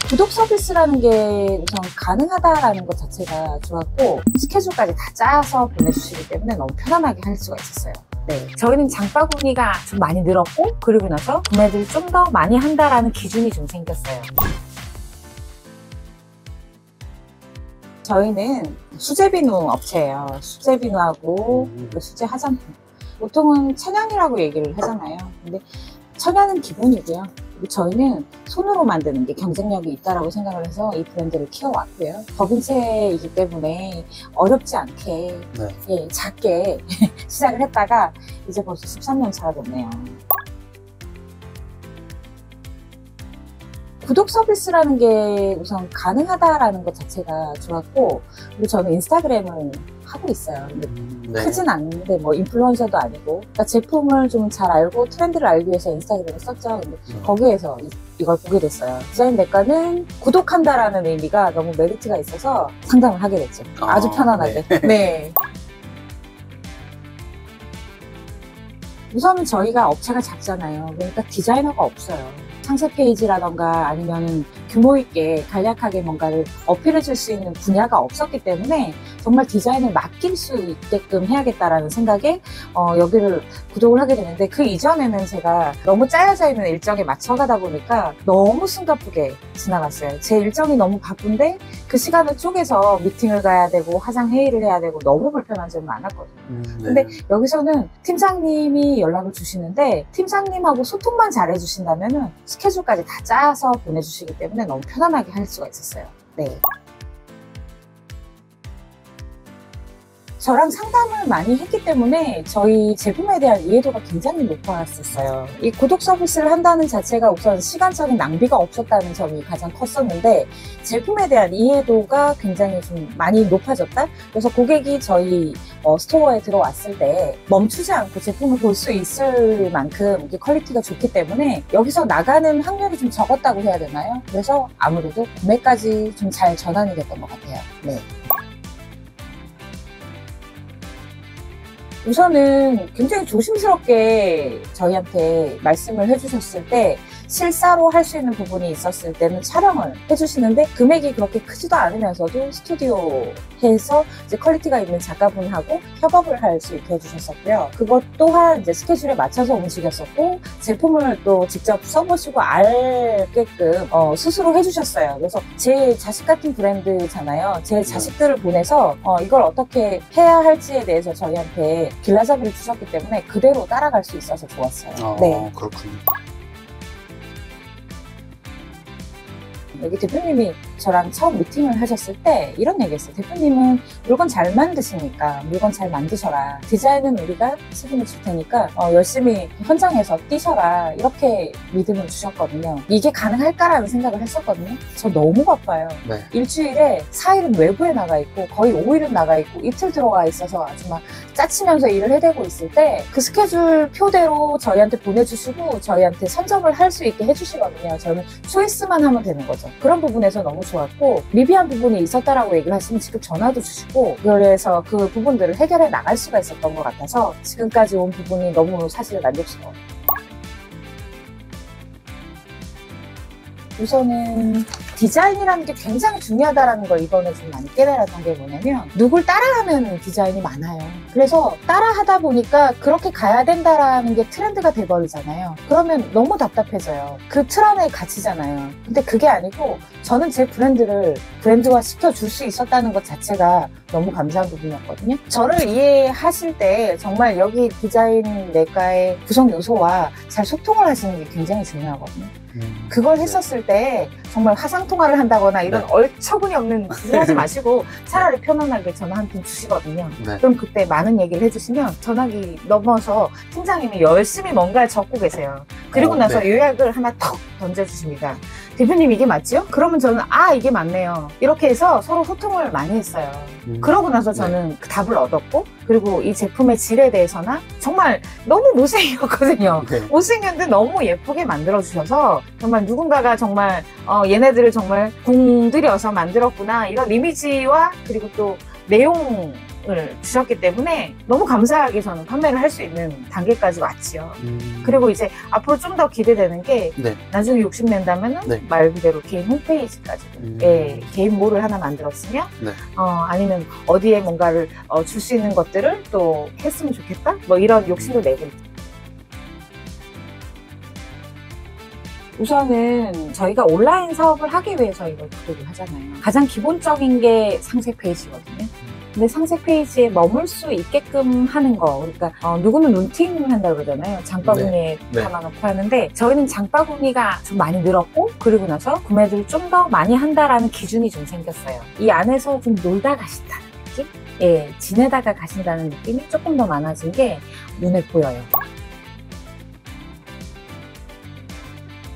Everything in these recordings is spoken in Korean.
구독 서비스라는 게 우선 가능하다라는 것 자체가 좋았고, 스케줄까지 다 짜서 보내주시기 때문에 너무 편안하게 할 수가 있었어요. 네, 저희는 장바구니가 좀 많이 늘었고, 그리고 나서 구매를 좀 더 많이 한다라는 기준이 좀 생겼어요. 저희는 수제 비누 업체예요. 수제 비누하고 수제 화장품. 보통은 천연이라고 얘기를 하잖아요. 근데 천연은 기본이고요. 그리고 저희는 손으로 만드는 게 경쟁력이 있다고 생각을 해서 이 브랜드를 키워왔고요. 법인체이기 때문에 어렵지 않게 예, 작게 시작을 했다가 이제 벌써 13년 차가 됐네요. 구독 서비스라는 게 우선 가능하다라는 것 자체가 좋았고, 그리고 저는 인스타그램을 하고 있어요. 근데 크진 않는데 뭐 인플루언서도 아니고, 그러니까 제품을 좀 잘 알고 트렌드를 알기 위해서 인스타그램을 썼죠. 근데 거기에서 이걸 보게 됐어요. 디자인 대가는 구독한다라는 의미가 너무 메리트가 있어서 상담을 하게 됐죠. 아주 편안하게. 네. 우선은 저희가 업체가 작잖아요. 그러니까 디자이너가 없어요. 상세 페이지라던가 아니면 규모 있게 간략하게 뭔가를 어필해 줄 수 있는 분야가 없었기 때문에 정말 디자인을 맡길 수 있게끔 해야겠다라는 생각에 여기를 구독을 하게 되는데, 그 이전에는 제가 너무 짜여져 있는 일정에 맞춰가다 보니까 너무 숨가쁘게 지나갔어요. 제 일정이 너무 바쁜데 그 시간을 쪼개서 미팅을 가야 되고 화상 회의를 해야 되고 너무 불편한 점이 많았거든요. 근데 여기서는 팀장님이 연락을 주시는데 팀장님하고 소통만 잘 해주신다면은 스케줄까지 다 짜서 보내주시기 때문에 너무 편안하게 할 수가 있었어요. 네. 저랑 상담을 많이 했기 때문에 저희 제품에 대한 이해도가 굉장히 높았었어요. 이 구독 서비스를 한다는 자체가 우선 시간적인 낭비가 없었다는 점이 가장 컸었는데, 제품에 대한 이해도가 굉장히 좀 많이 높아졌다? 그래서 고객이 저희 스토어에 들어왔을 때 멈추지 않고 제품을 볼 수 있을 만큼 퀄리티가 좋기 때문에 여기서 나가는 확률이 좀 적었다고 해야 되나요? 그래서 아무래도 구매까지 좀 잘 전환이 됐던 것 같아요. 네. 우선은 굉장히 조심스럽게 저희한테 말씀을 해주셨을 때, 실사로 할 수 있는 부분이 있었을 때는 촬영을 해주시는데, 금액이 그렇게 크지도 않으면서도 스튜디오에서 이제 퀄리티가 있는 작가분하고 협업을 할 수 있게 해주셨었고요. 그것 또한 이제 스케줄에 맞춰서 움직였었고, 제품을 또 직접 써보시고 알게끔 스스로 해주셨어요. 그래서 제 자식 같은 브랜드잖아요. 제 자식들을 보내서 이걸 어떻게 해야 할지에 대해서 저희한테 길라잡이를 주셨기 때문에 그대로 따라갈 수 있어서 좋았어요. 네. 그렇군요. 여기 대표님이 저랑 처음 미팅을 하셨을 때 이런 얘기했어요. 대표님은 물건 잘 만드시니까 물건 잘 만드셔라. 디자인은 우리가 책임을 질 테니까 열심히 현장에서 뛰셔라. 이렇게 믿음을 주셨거든요. 이게 가능할까라는 생각을 했었거든요. 저 너무 바빠요. 네. 일주일에 4일은 외부에 나가 있고 거의 5일은 나가 있고 이틀 들어가 있어서 아주 막 짜치면서 일을 해대고 있을 때 그 스케줄 표대로 저희한테 보내주시고 저희한테 선점을 할 수 있게 해주시거든요. 저는 초이스만 하면 되는 거죠. 그런 부분에서 너무 좋았고, 미비한 부분이 있었다라고 얘기를 하시면 직접 전화도 주시고, 그래서 그 부분들을 해결해 나갈 수가 있었던 것 같아서 지금까지 온 부분이 너무 사실 만족스러워요. 우선은 디자인이라는 게 굉장히 중요하다는 걸 이번에 좀 많이 깨달았던 게 뭐냐면, 누굴 따라하는 디자인이 많아요. 그래서 따라하다 보니까 그렇게 가야 된다라는 게 트렌드가 돼버리잖아요. 그러면 너무 답답해져요. 그 틀 안에 갇히잖아요. 근데 그게 아니고 저는 제 브랜드를 브랜드화 시켜줄 수 있었다는 것 자체가 너무 감사한 부분이었거든요. 저를 이해하실 때 정말 여기 디자인 내과의 구성 요소와 잘 소통을 하시는 게 굉장히 중요하거든요. 그걸 했었을 때 정말 화상통화를 한다거나 이런 얼처구니 없는 짓을 하지 마시고 차라리 편안하게 전화 한 통 주시거든요. 그럼 그때 많은 얘기를 해주시면 전화기 넘어서 팀장님이 열심히 뭔가를 적고 계세요. 그리고 나서 요약을 하나 턱 던져주십니다. 대표님 이게 맞죠? 그러면 저는 이게 맞네요. 이렇게 해서 서로 소통을 많이 했어요. 그러고 나서 저는 그 답을 얻었고, 그리고 이 제품의 질에 대해서나 정말 너무 못생겼거든요. 못생겼는데 너무 예쁘게 만들어주셔서 정말 누군가가 정말 얘네들을 정말 공들여서 만들었구나, 이런 이미지와 그리고 또 내용 주셨기 때문에 너무 감사하게 저는 판매를 할 수 있는 단계까지 왔지요. 그리고 이제 앞으로 좀 더 기대되는 게 네. 나중에 욕심낸다면은 네. 말 그대로 개인 홈페이지까지 예, 개인 몰을 하나 만들었으면 네. 아니면 어디에 뭔가를 줄 수 있는 것들을 또 했으면 좋겠다 뭐 이런 욕심도 내고 있죠. 우선은 저희가 온라인 사업을 하기 위해서 이걸 구독을 하잖아요. 가장 기본적인 게 상세 페이지거든요. 근데 상세 페이지에 머물 수 있게끔 하는 거, 그러니까 누구는 눈팅을 한다고 그러잖아요. 장바구니에 네. 담아놓고 하는데 저희는 장바구니가 좀 많이 늘었고 그리고 나서 구매를 좀 더 많이 한다라는 기준이 좀 생겼어요. 이 안에서 좀 놀다 가신다는 느낌? 예, 지내다가 가신다는 느낌이 조금 더 많아진 게 눈에 보여요.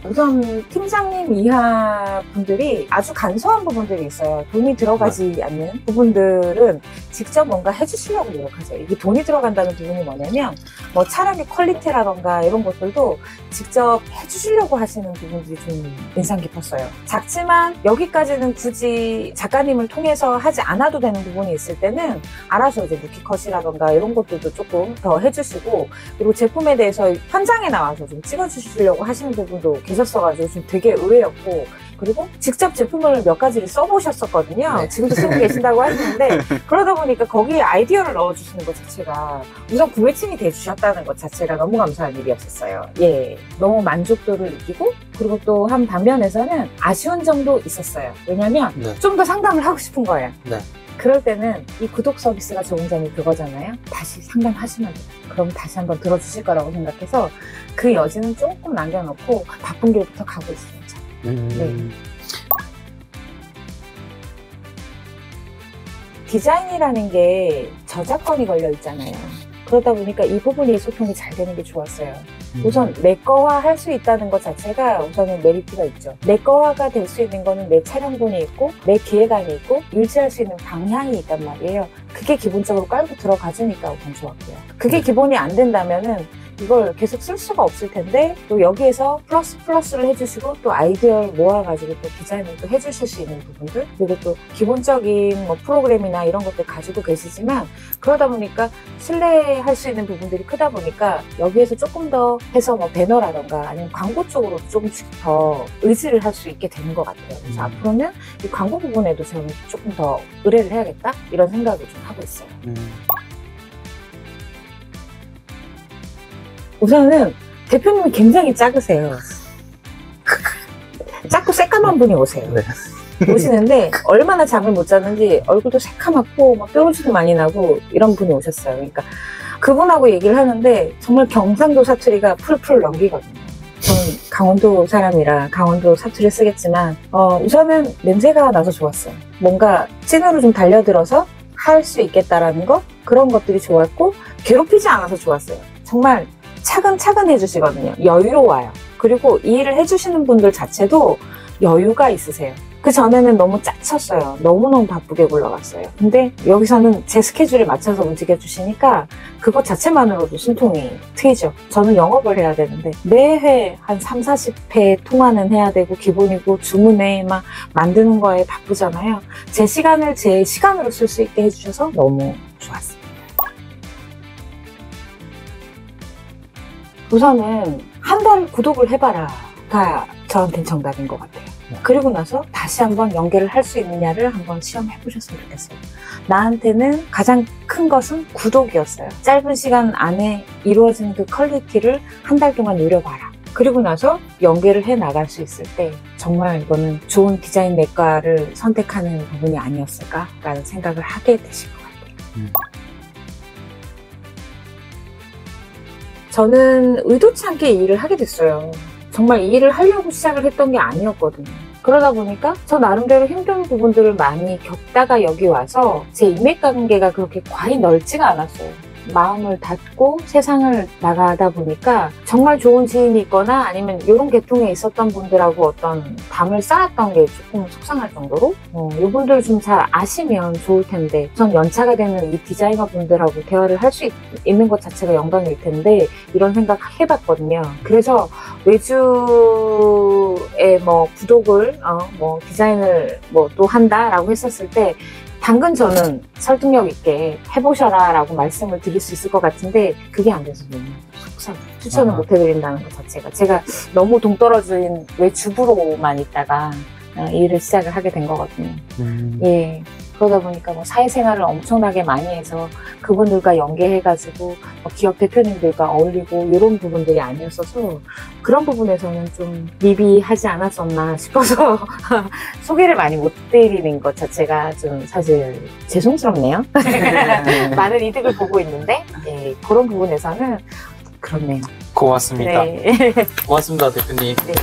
우선 팀장님 이하 분들이 아주 간소한 부분들이 있어요. 돈이 들어가지 않는 부분들은 직접 뭔가 해주시려고 노력하세요. 이게 돈이 들어간다는 부분이 뭐냐면 뭐 촬영의 퀄리티라던가 이런 것들도 직접 해주시려고 하시는 부분들이 좀 인상 깊었어요. 작지만 여기까지는 굳이 작가님을 통해서 하지 않아도 되는 부분이 있을 때는 알아서 이제 루키컷이라던가 이런 것들도 조금 더 해주시고, 그리고 제품에 대해서 현장에 나와서 좀 찍어주시려고 하시는 부분도 계셨어가지고 좀 되게 의외였고, 그리고 직접 제품을 몇 가지를 써보셨었거든요. 네. 지금도 쓰고 계신다고 하시는데 그러다 보니까 거기에 아이디어를 넣어주시는 것 자체가 우선 구매층이 돼주셨다는 것 자체가 너무 감사한 일이었었어요. 예, 너무 만족도를 느끼고, 그리고 또 한 반면에서는 아쉬운 점도 있었어요. 왜냐면 네. 좀 더 상담을 하고 싶은 거예요. 네. 그럴 때는 이 구독 서비스가 좋은 점이 그거잖아요. 다시 상담하시면 돼요. 그럼 다시 한번 들어주실 거라고 생각해서 그 여지는 조금 남겨놓고 바쁜 길부터 가고 있습니다. 네. 디자인이라는 게 저작권이 걸려 있잖아요. 그러다 보니까 이 부분이 소통이 잘 되는 게 좋았어요. 우선 내 거화 할 수 있다는 것 자체가 우선은 메리트가 있죠. 내 거화가 될 수 있는 거는 내 촬영본이 있고 내 기획안이 있고 유지할 수 있는 방향이 있단 말이에요. 그게 기본적으로 깔고 들어가주니까 우선 좋았고요. 그게 기본이 안 된다면은 이걸 계속 쓸 수가 없을 텐데, 또 여기에서 플러스를 해주시고 또 아이디어를 모아가지고 또 디자인을 또 해주실 수 있는 부분들, 그리고 또 기본적인 뭐 프로그램이나 이런 것들 가지고 계시지만 그러다 보니까 신뢰할 수 있는 부분들이 크다 보니까 여기에서 조금 더 해서 뭐 배너라던가 아니면 광고 쪽으로 조금씩 더 의지를 할 수 있게 되는 것 같아요. 그래서 앞으로는 이 광고 부분에도 저는 조금 더 의뢰를 해야겠다 이런 생각을 좀 하고 있어요. 우선은 대표님이 굉장히 작으세요. 작고 새까만 분이 오세요. 네. 오시는데 얼마나 잠을 못 잤는지 얼굴도 새카맣고 막 뾰루지도 많이 나고 이런 분이 오셨어요. 그러니까 그분하고 얘기를 하는데 정말 경상도 사투리가 풀풀 넘기거든요. 저는 강원도 사람이라 강원도 사투리 쓰겠지만 우선은 냄새가 나서 좋았어요. 뭔가 찐으로 좀 달려들어서 할 수 있겠다라는 거, 그런 것들이 좋았고, 괴롭히지 않아서 좋았어요. 정말 차근차근 해주시거든요. 여유로워요. 그리고 이 일을 해주시는 분들 자체도 여유가 있으세요. 그 전에는 너무 짜쳤어요. 너무너무 바쁘게 굴러갔어요. 근데 여기서는 제 스케줄에 맞춰서 움직여주시니까 그것 자체만으로도 숨통이 트이죠. 저는 영업을 해야 되는데 매회 한 3, 40회 통화는 해야 되고 기본이고 주문에 막 만드는 거에 바쁘잖아요. 제 시간을 제 시간으로 쓸 수 있게 해주셔서 너무 좋았습니다. 우선은 한 달 구독을 해봐라가 저한테는 정답인 것 같아요. 그리고 나서 다시 한번 연계를 할 수 있느냐를 한번 시험해 보셨으면 좋겠어요. 나한테는 가장 큰 것은 구독이었어요. 짧은 시간 안에 이루어지는 그 퀄리티를 한 달 동안 누려봐라. 그리고 나서 연계를 해 나갈 수 있을 때 정말 이거는 좋은 디자인 내과를 선택하는 부분이 아니었을까라는 생각을 하게 되실 것 같아요. 저는 의도치 않게 이 일을 하게 됐어요. 정말 이 일을 하려고 시작을 했던 게 아니었거든요. 그러다 보니까 저 나름대로 힘든 부분들을 많이 겪다가 여기 와서 제 인맥 관계가 그렇게 과히 넓지가 않았어요. 마음을 닫고 세상을 나가다 보니까 정말 좋은 지인이 있거나 아니면 이런 계통에 있었던 분들하고 어떤 담을 쌓았던 게 조금 속상할 정도로 이분들 좀 잘 아시면 좋을 텐데, 우선 연차가 되는 이 디자이너 분들하고 대화를 할 수 있는 것 자체가 영광일 텐데 이런 생각 해봤거든요. 그래서 외주에 뭐 구독을 뭐 디자인을 뭐 또 한다라고 했었을 때 당근 저는 설득력 있게 해보셔라 라고 말씀을 드릴 수 있을 것 같은데 그게 안 돼서 너무 속상해요. 추천을 못 해드린다는 것 자체가. 제가 너무 동떨어진 외주부로만 있다가 이 일을 시작을 하게 된 거거든요. 예. 그러다 보니까 뭐 사회생활을 엄청나게 많이 해서 그분들과 연계해가지고 뭐 기업 대표님들과 어울리고 이런 부분들이 아니었어서 그런 부분에서는 좀 미비하지 않았었나 싶어서 소개를 많이 못 드리는 것 자체가 좀 사실 죄송스럽네요. 많은 이득을 보고 있는데 예, 그런 부분에서는 그렇네요. 고맙습니다. 네. 고맙습니다, 대표님. 네.